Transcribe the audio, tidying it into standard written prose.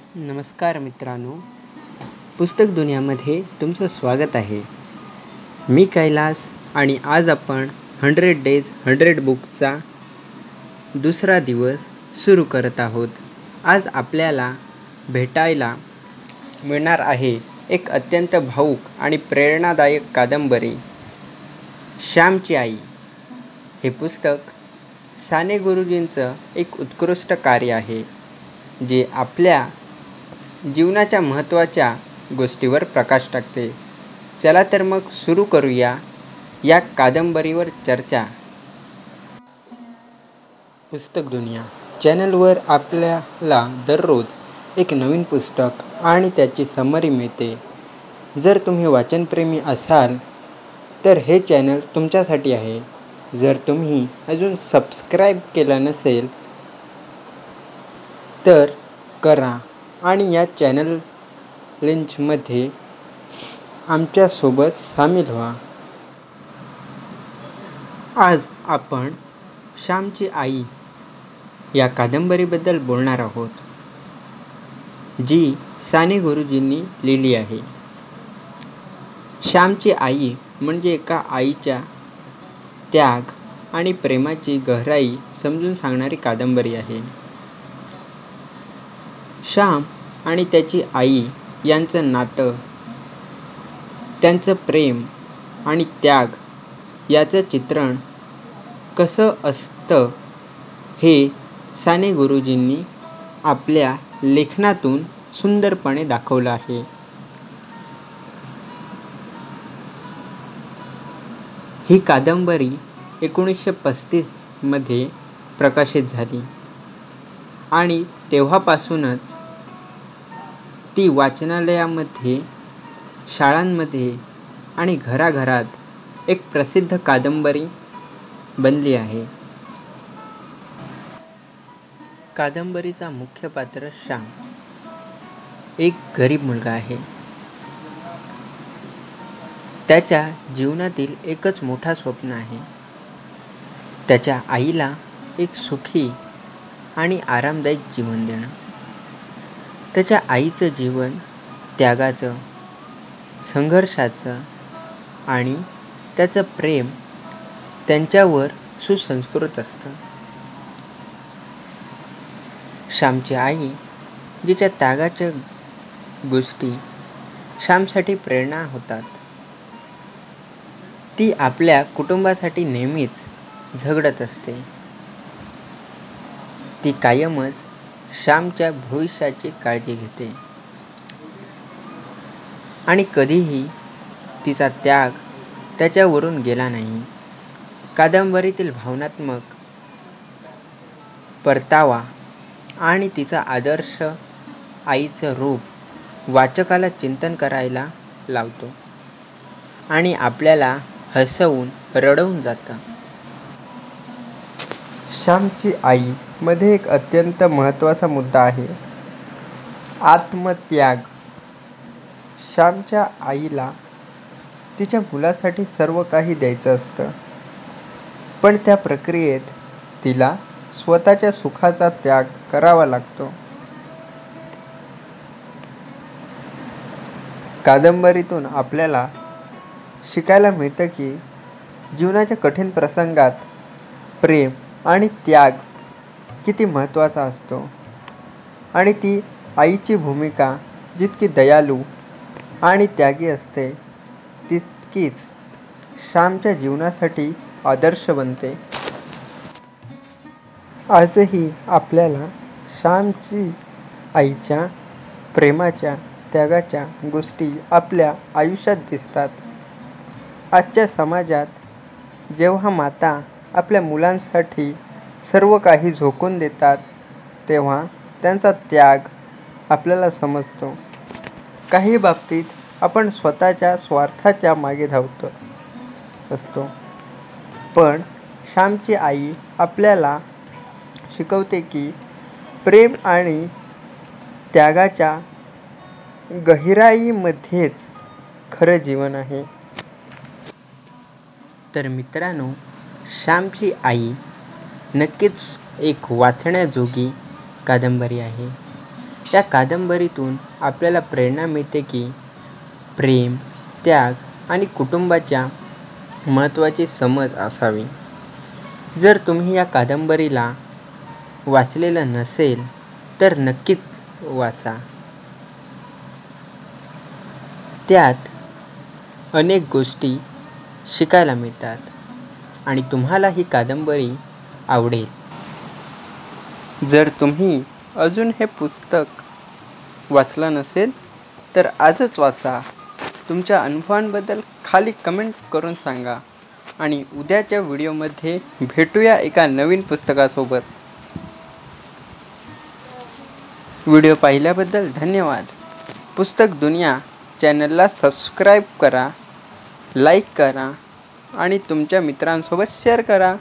नमस्कार मित्रांनो, पुस्तक दुनियामध्ये तुमचं स्वागत आहे. मी कैलास आणि आज आपण 100 डेज 100 बुक्सचा दुसरा दिवस सुरू करत आहोत. आज आपल्याला भेटायला मिळणार आहे एक अत्यंत भावूक आणि प्रेरणादायक कादंबरी, श्यामची आई. हे पुस्तक साने गुरुजींचं एक उत्कृष्ट कार्य आहे, जे आपल्या जीवनाच्या महत्त्वाच्या गोष्टीवर प्रकाश टाकते. चला तर मग सुरू करूया या कादंबरीवर चर्चा. पुस्तक दुनिया चॅनलवर आपल्याला दररोज एक नवीन पुस्तक आणि त्याची समरी मिळते. जर तुम्ही वाचनप्रेमी असाल तर हे चॅनल तुमच्यासाठी आहे. जर तुम्ही अजून सबस्क्राईब केलं नसेल तर करा आणि या चॅनल लिंचमध्ये आमच्यासोबत सामील व्हा. आज आपण श्यामची आई या कादंबरीबद्दल बोलणार आहोत, जी साने गुरुजींनी लिहिली आहे. श्यामची आई म्हणजे एका आईच्या त्याग आणि प्रेमाची गहराई समजून सांगणारी कादंबरी आहे. श्याम आणि त्याची आई यांचं नातं, त्यांचं प्रेम आणि त्याग याचं चित्रण कसं असतं हे साने गुरुजींनी आपल्या लेखनातून सुंदरपणे दाखवलं आहे. ही कादंबरी 1935 मध्ये प्रकाशित झाली आणि तेव्हापासूनच ती वाचनालयामध्ये, शाळांमध्ये आणि घराघरात एक प्रसिद्ध कादंबरी बनली आहे. कादंबरीचा मुख्य पात्र श्याम एक गरीब मुलगा आहे. त्याच्या जीवनातील एकच मोठा स्वप्न आहे, त्याच्या आईला एक सुखी आणि आरामदायक जीवन देणं. त्याच्या आईचं जीवन त्यागाचं, संघर्षाचं आणि त्याचं प्रेम त्यांच्यावर सुसंस्कृत असतं. श्यामची आई जिच्या त्यागाच्या गोष्टी श्यामसाठी प्रेरणा होतात. ती आपल्या कुटुंबासाठी नेहमीच झगडत असते. ती कायमच श्यामच्या भविष्याची काळजी घेते आणि कधीही तिचा त्याग त्याच्यावरून गेला नाही. कादंबरीतील भावनात्मक परतावा आणि तिचा आदर्श आईचं रूप वाचकाला चिंतन करायला लावतो आणि आपल्याला हसवून रडवून जातं. श्यामची आई मध्ये एक अत्यंत महत्त्वाचा मुद्दा आहे, आत्मत्याग. श्यामच्या आईला तिच्या मुलासाठी सर्व काही द्यायचं असतं, पण त्या प्रक्रियेत तिला स्वतःच्या सुखाचा त्याग करावा लागतो. कादंबरीतून आपल्याला शिकायला मिळतं की जीवनाच्या कठीण प्रसंगात प्रेम आणि त्याग किती महत्त्वाचा असतो आणि ती आईची भूमिका जितकी दयाळू आणि त्यागी असते तितकीच श्यामच्या जीवनासाठी आदर्श बनते. आजही आपल्याला श्यामची आईच्या प्रेमाच्या, त्यागाच्या गोष्टी आपल्या आयुष्यात दिसतात. आजच्या समाजात जेव्हा माता आपल्या मुलांसाठी सर्व काही झोकून देतात, तेव्हा त्यांचा त्याग आपल्याला समजतो. काही बाबतीत आपण स्वतःच्या स्वार्थाच्या मागे धावत असतो, पण श्यामची आई आपल्याला शिकवते की प्रेम आणि त्यागाच्या गहिराईमध्येच खरं जीवन आहे. तर मित्रांनो, श्यामची आई नक्कीच एक वाचण्याजोगी कादंबरी आहे. या कादंबरीतून आपल्याला प्रेरणा मिळते की प्रेम, त्याग आणि कुटुंबाच्या महत्त्वाची समज असावी. जर तुम्ही या कादंबरीला वाचलेलं नसेल तर नक्कीच वाचा. त्यात अनेक गोष्टी शिकायला मिळतात आणि तुम्हाला ही कादंबरी आवडेल. जर तुम्ही अजून हे पुस्तक वाचलं नसेल तर आजच वाचा. तुमच्या अनुभवांबद्दल खाली कमेंट करून सांगा आणि उद्याच्या व्हिडिओमध्ये भेटूया एका नवीन पुस्तकासोबत. व्हिडिओ पाहिल्याबद्दल धन्यवाद. पुस्तक दुनिया चॅनलला सबस्क्राईब करा, लाईक करा आणि तुमच्या मित्रांसोबत शेअर करा.